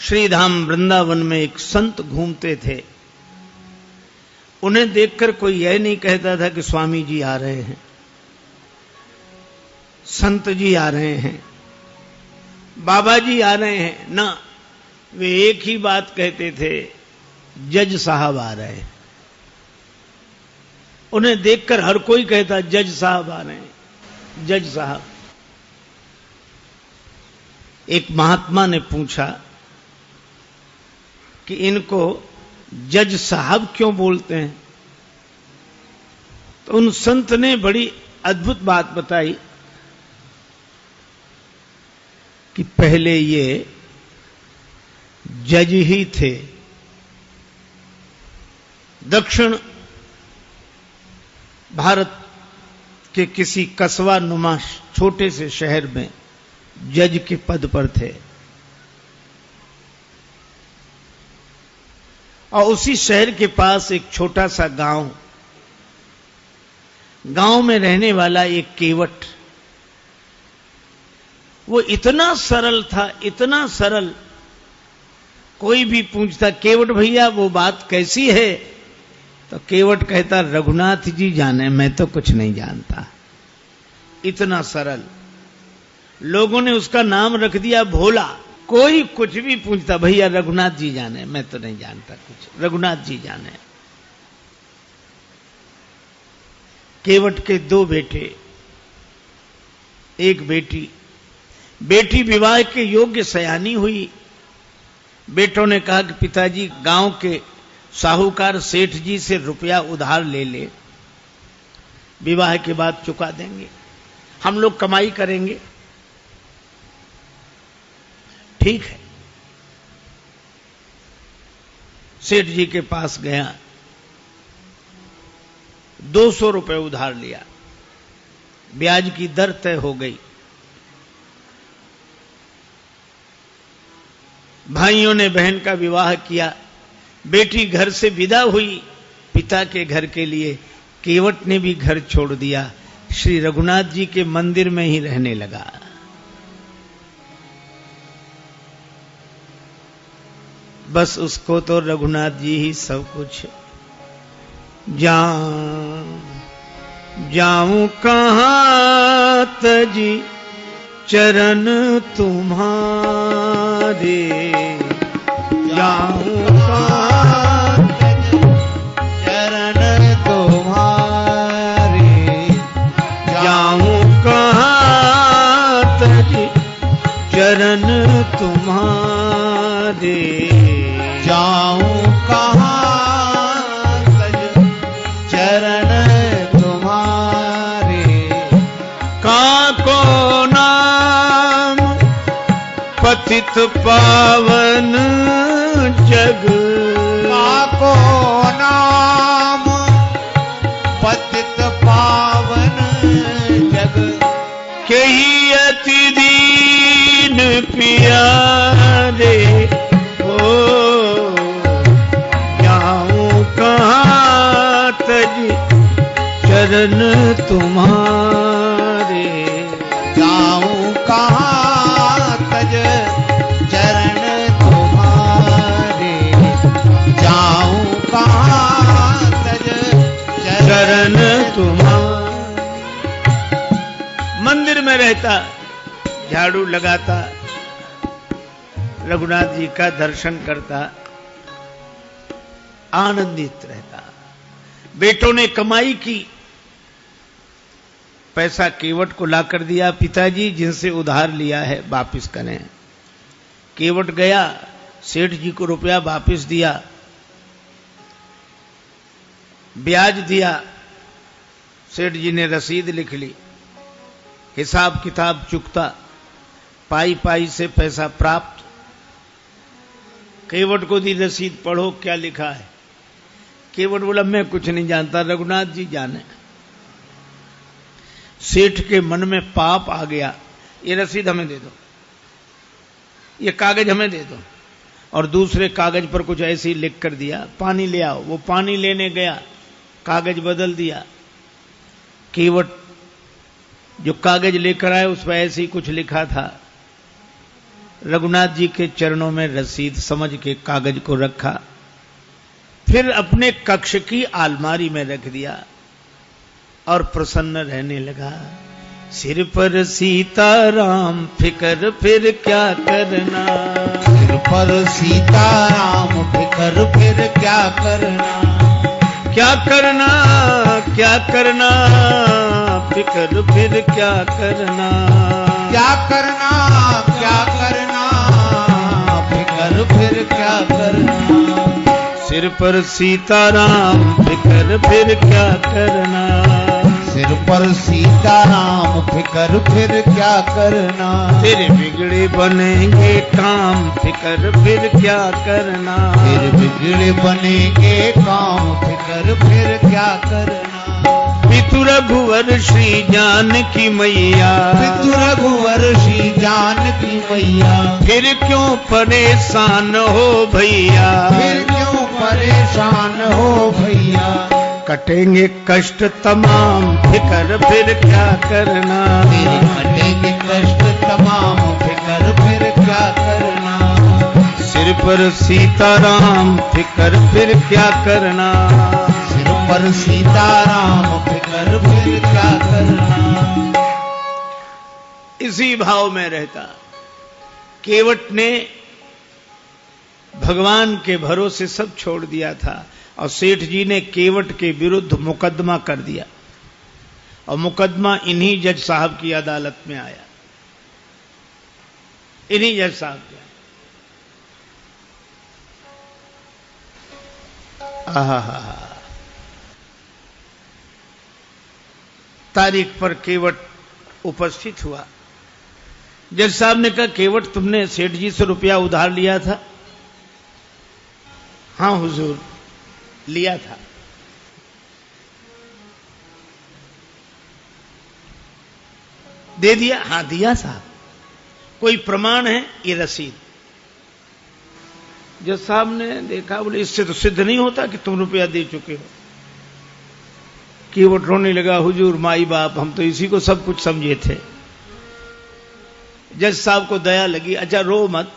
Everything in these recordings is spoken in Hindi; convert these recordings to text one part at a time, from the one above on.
श्रीधाम वृंदावन में एक संत घूमते थे। उन्हें देखकर कोई यह नहीं कहता था कि स्वामी जी आ रहे हैं, संत जी आ रहे हैं, बाबा जी आ रहे हैं। ना, वे एक ही बात कहते थे, जज साहब आ रहे हैं। उन्हें देखकर हर कोई कहता जज साहब आ रहे हैं, जज साहब। एक महात्मा ने पूछा कि इनको जज साहब क्यों बोलते हैं? तो उन संत ने बड़ी अद्भुत बात बताई कि पहले ये जज ही थे। दक्षिण भारत के किसी कस्बा नुमा छोटे से शहर में जज के पद पर थे और उसी शहर के पास एक छोटा सा गांव में रहने वाला एक केवट, वो इतना सरल था, इतना सरल। कोई भी पूछता केवट भैया वो बात कैसी है, तो केवट कहता रघुनाथ जी जाने, मैं तो कुछ नहीं जानता। इतना सरल। लोगों ने उसका नाम रख दिया भोला। कोई कुछ भी पूछता भैया रघुनाथ जी जाने, मैं तो नहीं जानता कुछ, रघुनाथ जी जाने। केवट के 2 बेटे, एक बेटी। बेटी विवाह के योग्य सयानी हुई। बेटों ने कहा कि पिताजी गांव के साहूकार सेठ जी से रुपया उधार ले ले, विवाह के बाद चुका देंगे, हम लोग कमाई करेंगे। ठीक है। सेठ जी के पास गया, 200 रुपए उधार लिया, ब्याज की दर तय हो गई। भाइयों ने बहन का विवाह किया, बेटी घर से विदा हुई पिता के घर के लिए। केवट ने भी घर छोड़ दिया, श्री रघुनाथ जी के मंदिर में ही रहने लगा। बस उसको तो रघुनाथ जी ही सब कुछ। जाऊं कहां तजी चरण तुम्हारे, जाऊं कहां तजी चरण तुम्हारे, जाऊं कहां तजी चरण तुम्हारे, जाऊं कहां तज चरण तुम्हारे। काको नाम पतित पावन जग, काको नाम पतित पावन जग, केही अति दीन पियारे। चरण तुम्हारे, जाऊं कहां तज चरण तुम्हारे, जाऊं कहां तज चरण तुम्हारे। मंदिर में रहता, झाड़ू लगाता, रघुनाथ जी का दर्शन करता, आनंदित रहता। बेटों ने कमाई की, पैसा केवट को लाकर दिया, पिताजी जिनसे उधार लिया है वापिस करें। केवट गया, सेठ जी को रुपया वापिस दिया, ब्याज दिया, सेठ जी ने रसीद लिख ली, हिसाब किताब चुकता, पाई पाई से पैसा प्राप्त। केवट को दी रसीद, पढ़ो क्या लिखा है। केवट बोला मैं कुछ नहीं जानता, रघुनाथ जी जाने। सेठ के मन में पाप आ गया, ये रसीद हमें दे दो, ये कागज हमें दे दो। और दूसरे कागज पर कुछ ऐसे ही लिख कर दिया, पानी ले आओ। वो पानी लेने गया, कागज बदल दिया। केवट जो कागज लेकर आए उस पर ऐसे ही कुछ लिखा था, रघुनाथ जी के चरणों में रसीद समझ के कागज को रखा, फिर अपने कक्ष की अलमारी में रख दिया और प्रसन्न रहने लगा। सिर पर सीताराम फिकर फिर क्या करना, सिर पर सीताराम फिकर फिर क्या करना, क्या करना क्या करना, फिकर फिर क्या करना, क्या करना क्या करना, फिकर फिर क्या करना। सिर पर सीताराम फिकर फिर क्या करना, सिर पर सीताराम फिकर फिर क्या करना। तेरे बिगड़े बनेंगे काम फिकर फिर क्या करना, फिर बिगड़े बनेंगे काम फिकर फिर क्या करना। पितु रघुवर श्री जानकी मैया, पितु रघुवर श्री जानकी मैया, फिर क्यों परेशान हो भैया, फिर क्यों परेशान हो भैया। कटेंगे कष्ट तमाम फिकर फिर क्या करना, तेरे कटेंगे कष्ट तमाम फिकर फिर क्या करना। सिर पर सीताराम फिकर फिर क्या करना, सिर पर सीताराम फिकर फिर क्या करना। इसी भाव में रहता केवट ने भगवान के भरोसे सब छोड़ दिया था और सेठ जी ने केवट के विरुद्ध मुकदमा कर दिया और मुकदमा इन्हीं जज साहब की अदालत में आया, इन्हीं जज साहब के। तारीख पर केवट उपस्थित हुआ। जज साहब ने कहा, केवट तुमने सेठ जी से रुपया उधार लिया था? हाँ हुजूर, लिया था। दे दिया? हाँ दिया साहब। कोई प्रमाण है? ये रसीद। जज साहब ने देखा, बोले इससे तो सिद्ध नहीं होता कि तुम रुपया दे चुके हो। केवट रोने लगा, हुजूर माई बाप, हम तो इसी को सब कुछ समझे थे। जज साहब को दया लगी, अच्छा रो मत,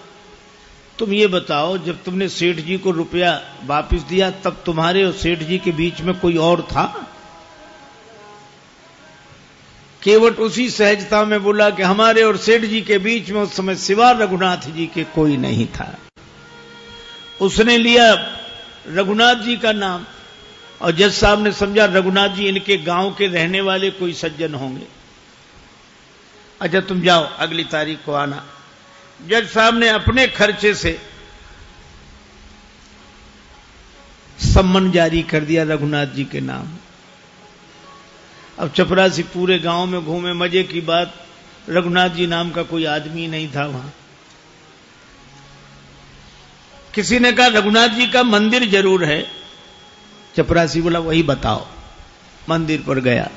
तुम ये बताओ, जब तुमने सेठ जी को रुपया वापस दिया तब तुम्हारे और सेठ जी के बीच में कोई और था? केवट उसी सहजता में बोला कि हमारे और सेठ जी के बीच में उस समय सिवा रघुनाथ जी के कोई नहीं था। उसने लिया रघुनाथ जी का नाम और जज साहब ने समझा रघुनाथ जी इनके गांव के रहने वाले कोई सज्जन होंगे। अच्छा तुम जाओ, अगली तारीख को आना। जज साहब ने अपने खर्चे से सम्मन जारी कर दिया रघुनाथ जी के नाम। अब चपरासी पूरे गांव में घूमे। मजे की बात, रघुनाथ जी नाम का कोई आदमी नहीं था वहां। किसी ने कहा रघुनाथ जी का मंदिर जरूर है। चपरासी बोला वही बताओ। मंदिर पर गया,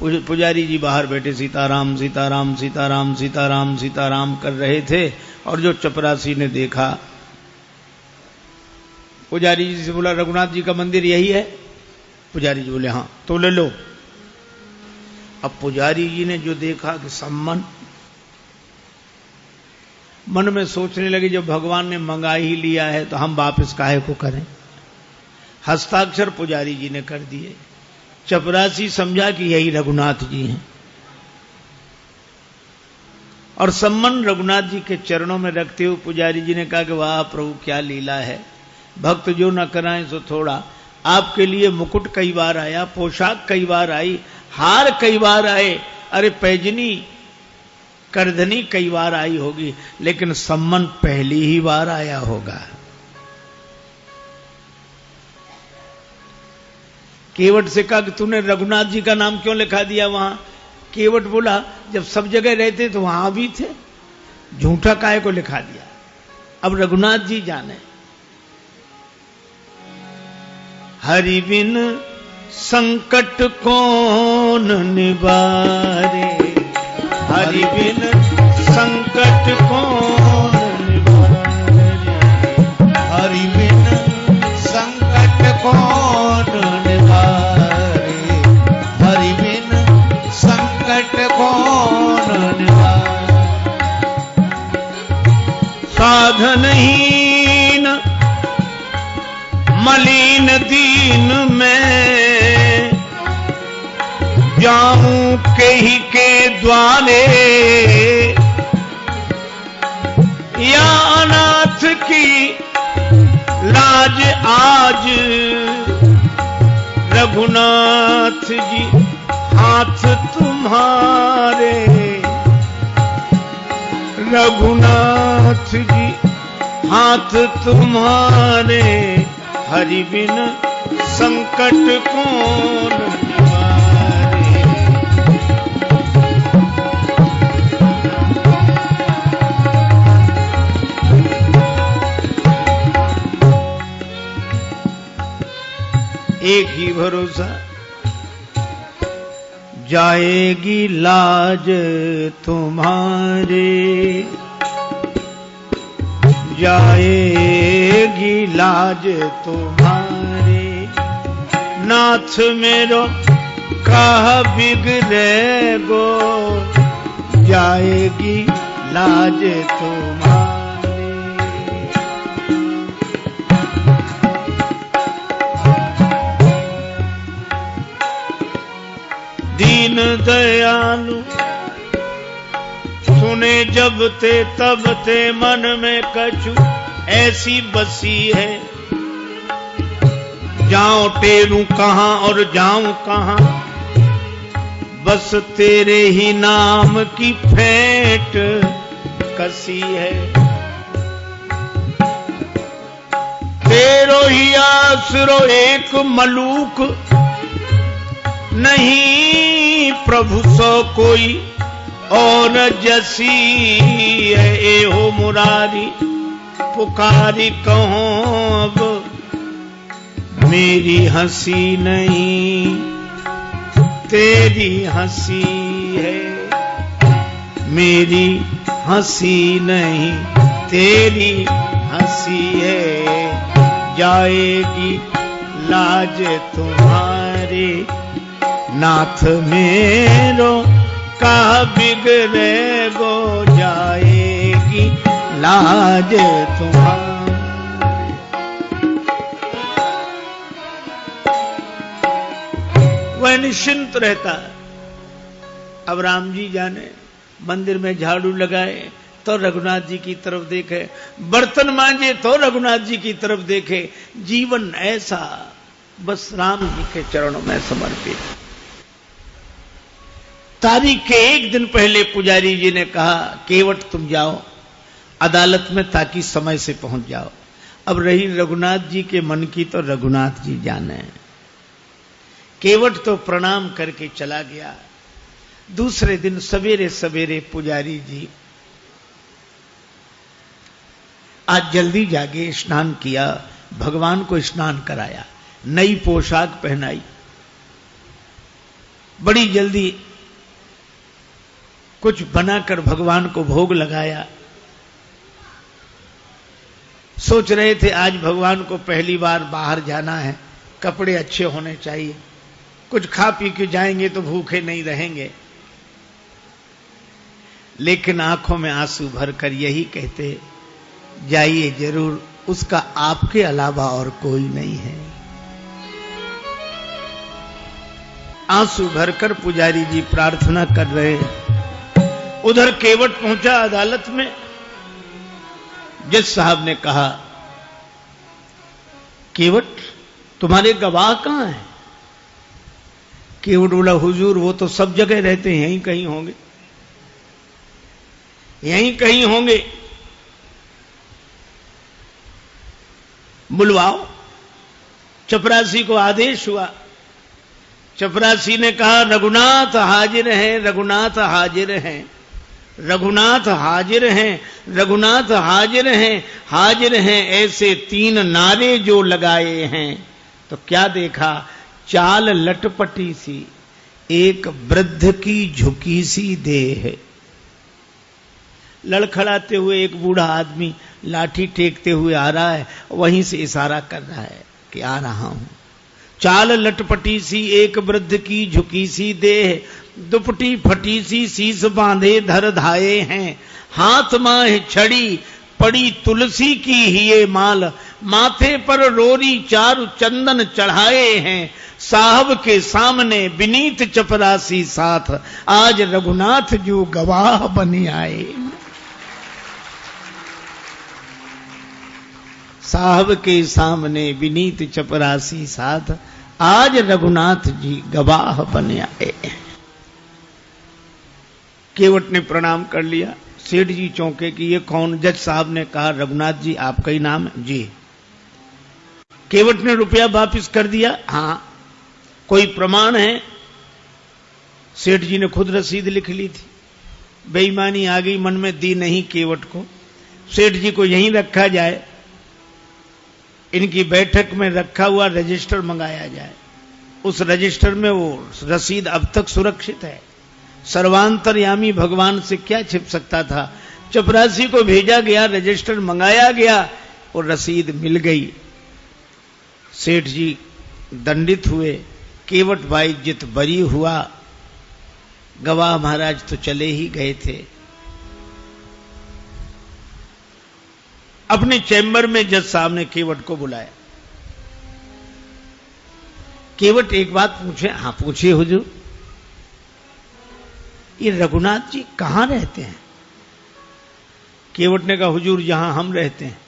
पुजारी जी बाहर बैठे सीताराम सीताराम सीताराम सीताराम सीताराम कर रहे थे और जो चपरासी ने देखा, पुजारी जी से बोला रघुनाथ जी का मंदिर यही है? पुजारी जी बोले हाँ। तो ले लो। अब पुजारी जी ने जो देखा कि सम्मन, मन में सोचने लगे जब भगवान ने मंगा ही लिया है तो हम वापस काहे को करें। हस्ताक्षर पुजारी जी ने कर दिए। चपरासी समझा कि यही रघुनाथ जी हैं और सम्मन रघुनाथ जी के चरणों में रखते हुए पुजारी जी ने कहा कि वाह प्रभु क्या लीला है, भक्त जो न कराएं सो थोड़ा। आपके लिए मुकुट कई बार आया, पोशाक कई बार आई, हार कई बार आए, अरे पैजनी करधनी कई बार आई होगी, लेकिन सम्मन पहली ही बार आया होगा। केवट से कहा कि तूने रघुनाथ जी का नाम क्यों लिखा दिया वहां? केवट बोला जब सब जगह रहते तो वहां भी थे, झूठा काहे को लिखा दिया। अब रघुनाथ जी जाने। हरि बिन संकट कौन निवारे, हरि बिन संकट कौन निवारे, हरि बिन संकट कौन निवारे, हरि बिन संकट कौन निवारे। साधनहीन मलिन दीन में जाऊं कहीं के द्वारे या अनाथ की लाज आज रघुनाथ जी हाथ तुम्हारे रघुनाथ जी हाथ तुम्हारे हरि बिन संकट कौन निवारे। एक ही भरोसा जाएगी लाज तुम्हारे जाएगी लाज तुम्हारे नाथ मेरो कहा बिगड़े गो जाएगी लाज तुम्हारे। दीन दयालु सुने जब ते तब ते मन में कछु ऐसी बसी है जाऊं टेरूं कहां और जाऊं कहां बस तेरे ही नाम की फेंट कसी है। तेरो ही आसरो एक मलूक नहीं प्रभु सो कोई और जसी है ए हो मुरारी पुकारी कहो अब मेरी हंसी नहीं तेरी हंसी है मेरी हंसी नहीं तेरी हंसी है जाएगी लाज तुम्हारी नाथ मेरो का बिगड़े गो जाएगी लाज तुम्हारी। वह निश्चिंत रहता। अब राम जी जाने मंदिर में झाड़ू लगाए तो रघुनाथ जी की तरफ देखे, बर्तन मांजे तो रघुनाथ जी की तरफ देखे। जीवन ऐसा बस राम जी के चरणों में समर्पित। तारीख के एक दिन पहले पुजारी जी ने कहा केवट तुम जाओ अदालत में ताकि समय से पहुंच जाओ। अब रही रघुनाथ जी के मन की तो रघुनाथ जी जाने। केवट तो प्रणाम करके चला गया। दूसरे दिन सवेरे सवेरे पुजारी जी आज जल्दी जागे, स्नान किया, भगवान को स्नान कराया, नई पोशाक पहनाई, बड़ी जल्दी कुछ बनाकर भगवान को भोग लगाया। सोच रहे थे आज भगवान को पहली बार बाहर जाना है, कपड़े अच्छे होने चाहिए, कुछ खा पी के जाएंगे तो भूखे नहीं रहेंगे। लेकिन आंखों में आंसू भरकर यही कहते जाइए जरूर, उसका आपके अलावा और कोई नहीं है। आंसू भरकर पुजारी जी प्रार्थना कर रहे हैं। उधर केवट पहुंचा अदालत में। जज साहब ने कहा केवट तुम्हारे गवाह कहां हैं? केवट बोला हुजूर वो तो सब जगह रहते हैं, यहीं कहीं होंगे, यहीं कहीं होंगे। बुलवाओ। चपरासी को आदेश हुआ। चपरासी ने कहा रघुनाथ हाजिर हैं, रघुनाथ हाजिर हैं, रघुनाथ हाजिर हैं, रघुनाथ हाजिर हैं, हाजिर हैं। ऐसे 3 नारे जो लगाए हैं तो क्या देखा, चाल लटपटी सी, एक वृद्ध की झुकी सी देह। लड़खड़ाते हुए एक बूढ़ा आदमी लाठी टेकते हुए आ रहा है, वहीं से इशारा कर रहा है कि आ रहा हूं। चाल लटपटी सी एक वृद्ध की झुकी सी देह, दुपटी फटी सी शीस बांधे धर धाये हैं, हाथ माह छड़ी पड़ी तुलसी की ही ये माल, माथे पर रोरी चारु चंदन चढ़ाए हैं, साहब के सामने विनीत चपरासी साथ, आज रघुनाथ जो गवाह बनी आए। साहब के सामने विनीत चपरासी साथ, आज रघुनाथ जी गवाह बने आए। केवट ने प्रणाम कर लिया। सेठ जी चौंके कि ये कौन? जज साहब ने कहा रघुनाथ जी आपका ही नाम है? जी। केवट ने रुपया वापस कर दिया। हां, कोई प्रमाण है? सेठ जी ने खुद रसीद लिख ली थी। बेईमानी आ गई मन में, दी नहीं केवट को। सेठ जी को यहीं रखा जाए, इनकी बैठक में रखा हुआ रजिस्टर मंगाया जाए। उस रजिस्टर में वो रसीद अब तक सुरक्षित है। सर्वांतरयामी भगवान से क्या छिप सकता था? चपरासी को भेजा गया, रजिस्टर मंगाया गया और रसीद मिल गई। सेठ जी दंडित हुए, केवट भाई जित बरी हुआ। गवाह महाराज तो चले ही गए थे। अपने चैम्बर में जज साहब ने केवट को बुलाया। केवट एक बात पूछे? हां पूछिए हुजूर। ये रघुनाथ जी कहां रहते हैं? केवट ने कहा हुजूर यहां हम रहते हैं।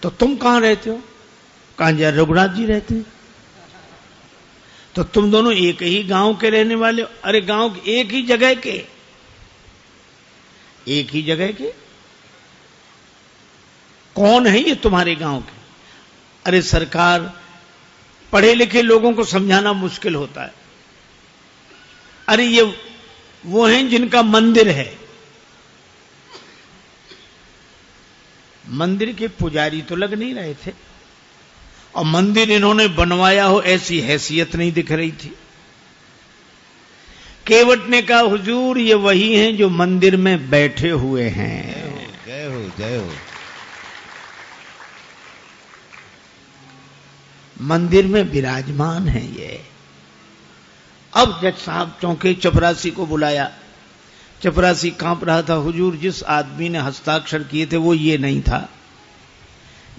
तो तुम कहां रहते हो? कहां जा रघुनाथ जी रहते हैं। तो तुम दोनों एक ही गांव के रहने वाले हो? अरे गांव एक ही जगह के। एक ही जगह के? कौन है ये तुम्हारे गांव के? अरे सरकार, पढ़े लिखे लोगों को समझाना मुश्किल होता है। अरे ये वो हैं जिनका मंदिर है। मंदिर के पुजारी तो लग नहीं रहे थे, और मंदिर इन्होंने बनवाया हो ऐसी हैसियत नहीं दिख रही थी। केवट ने कहा हुजूर ये वही हैं जो मंदिर में बैठे हुए हैं। जय हो जय हो। मंदिर में विराजमान है ये। अब जज साहब चौंके, चपरासी को बुलाया। चपरासी कांप रहा था। हुजूर जिस आदमी ने हस्ताक्षर किए थे वो ये नहीं था।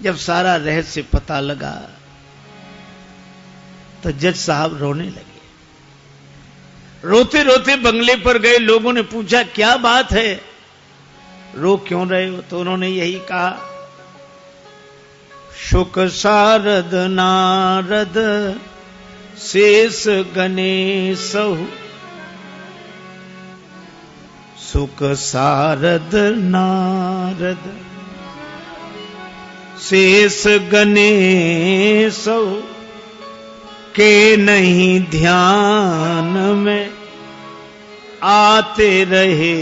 जब सारा रहस्य पता लगा तो जज साहब रोने लगे। रोते रोते बंगले पर गए। लोगों ने पूछा क्या बात है, रो क्यों रहे हो? तो उन्होंने यही कहा, शुक सारद नारद शेष गणेशहु, सुख सारद नारद शेष गणेशहु, के नहीं ध्यान में आते रहे,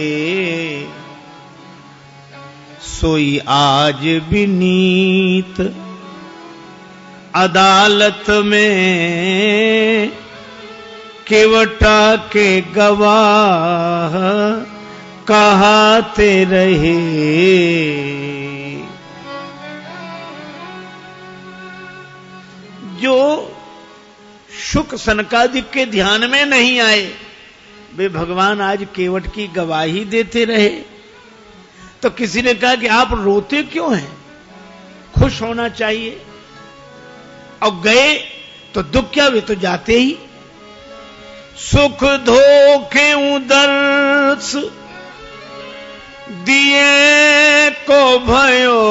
सोई आज विनीत अदालत में, केवटा के गवाह कहाते रहे। जो शुक सनकादिक के ध्यान में नहीं आए वे भगवान आज केवट की गवाही देते रहे। तो किसी ने कहा कि आप रोते क्यों हैं, खुश होना चाहिए। और गए तो दुख क्या, वे तो जाते ही। सुख धोखे दर्श दिए को भयो,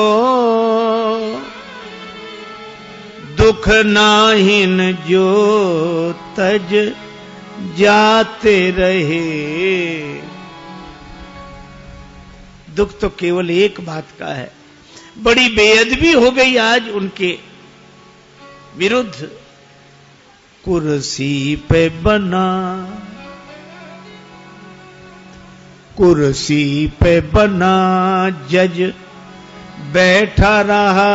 दुख नाहिन जो तज जाते रहे। दुख तो केवल एक बात का है, बड़ी बेअदबी हो गई आज उनके विरुद्ध। कुर्सी पे बना, कुर्सी पे बना जज बैठा रहा,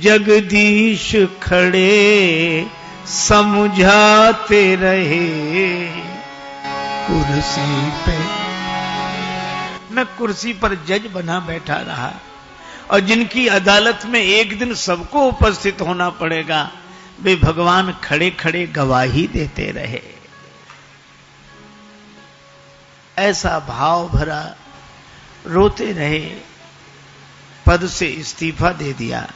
जगदीश खड़े समझाते रहे। कुर्सी पे, मैं कुर्सी पर जज बना बैठा रहा, और जिनकी अदालत में एक दिन सबको उपस्थित होना पड़ेगा वे भगवान खड़े खड़े गवाही देते रहे। ऐसा भाव भरा रोते रहे, पद से इस्तीफा दे दिया,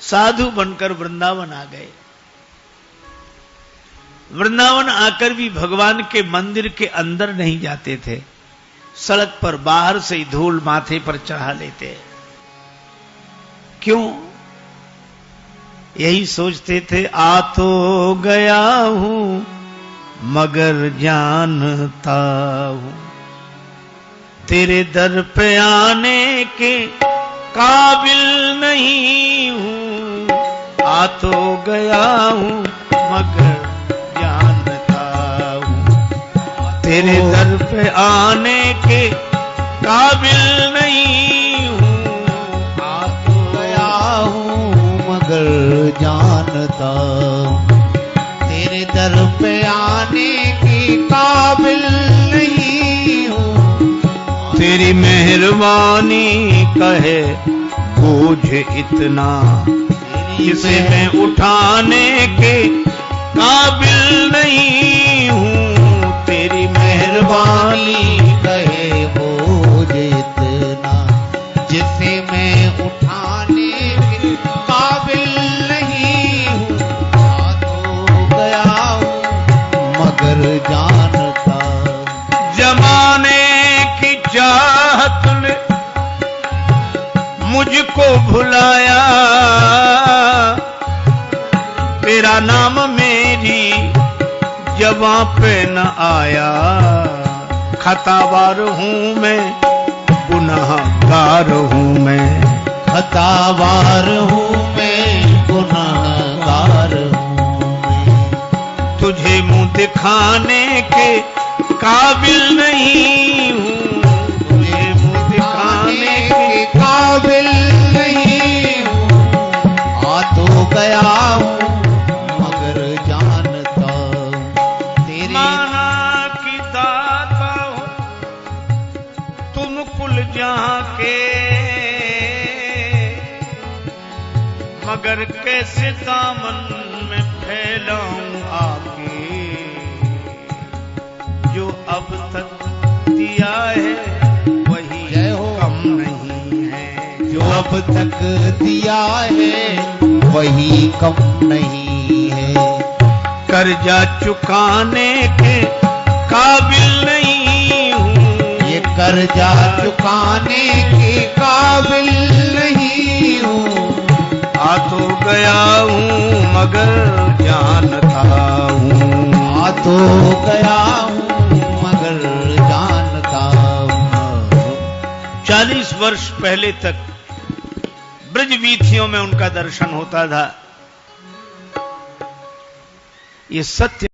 साधु बनकर वृंदावन आ गए। वृंदावन आकर भी भगवान के मंदिर के अंदर नहीं जाते थे, सड़क पर बाहर से ही धूल माथे पर चढ़ा लेते। क्यों? यही सोचते थे, आ तो गया हूं मगर जानता हूं तेरे दर पे आने के काबिल नहीं हूं। आ तो गया हूं मगर जानता हूं तेरे दर पे आने के काबिल नहीं हूं। आ तो गया हूं मगर जानता हूं तेरे दर पे आने के काबिल नहीं हूं। तेरी मेहरबानी कहे बोझ इतना जिसे मैं उठाने के काबिल नहीं हूं। तेरी मेहरबानी कहे बोझ इतना जिसे मैं उठाने के काबिल नहीं हूं। आ तो गया हूं मगर जानता जमाने की चाहत ने मुझको भुलाया, तेरा नाम मेरी जबां पे न आया। खतावार हूं मैं, गुनाहगार हूं मैं, खतावार हूं मैं, गुनाहगार हूं मैं। तुझे मुंह दिखाने के काबिल नहीं हूं। तुझे मुंह दिखाने के काबिल नहीं हूं। आ तो गया हूं मगर जानता तेरे माना की दाता हो तुम कुल जहां के, मगर कैसे दामन में फैलाऊं आके। जो अब तक दिया है वही कम नहीं है। जो अब तक दिया है वही कम नहीं है। कर्जा चुकाने के काबिल नहीं हूं। ये कर्जा चुकाने के काबिल नहीं हूं। आ तो गया हूं मगर जानता हूं। आ तो गया हूं मगर जानता हूं। 40 वर्ष पहले तक ब्रज वीथियों में उनका दर्शन होता था। ये सत्य